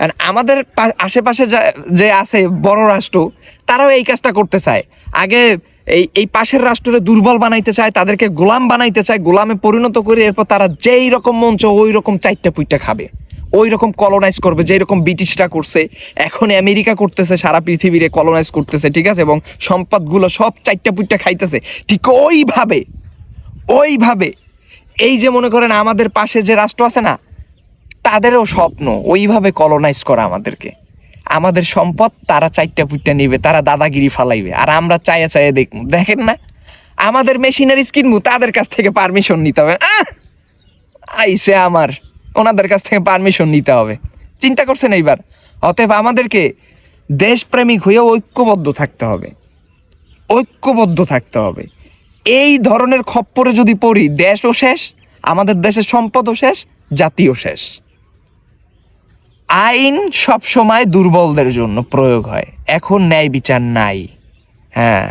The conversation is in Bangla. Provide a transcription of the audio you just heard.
আর আমাদের আশেপাশে যে আছে বড় রাষ্ট্র, তারাও এই কাজটা করতে চায়। আগে এই পাশের রাষ্ট্রে দুর্বল বানাইতে চায়, তাদেরকে গোলাম বানাইতে চায়, গোলামে পরিণত করে এরপর তারা যেই রকম মঞ্চ ওই রকম চারটা পুইটা খাবে, ওই রকম কলোনাইজ করবে, যেই রকম ব্রিটিশরা করছে, এখন আমেরিকা করতেছে, সারা পৃথিবীরে কলোনাইজ করতেছে, ঠিক আছে, এবং সম্পদগুলো সব চারটা পুইটা খাইতেছে। ঠিক ওইভাবে এই যে মনে করেন আমাদের পাশে যে রাষ্ট্র আছে না, তাদেরও স্বপ্ন ওইভাবে কলোনাইজ করা আমাদেরকে। আমাদের সম্পদ তারা চারটা পুইটা নিবে, তারা দাদাগিরি ফালাইবে, আর আমরা চাইয়া দেখবো। দেখেন না, আমাদের মেশিনারিজ কিনবো, তাদের কাছ থেকে পারমিশন নিতে হবে। আইসে আমার ওনাদের কাছ থেকে পারমিশন নিতে হবে। চিন্তা করছেন এইবার? অতএব আমাদেরকে দেশপ্রেমিক হয়ে ঐক্যবদ্ধ থাকতে হবে। এই ধরনের খপ্পরে যদি পড়ি, দেশও শেষ, আমাদের দেশের সম্পদও শেষ, জাতিও শেষ। আইন সব সময় দুর্বলদের জন্য প্রয়োগ হয়, এখন ন্যায় বিচার নাই। হ্যাঁ।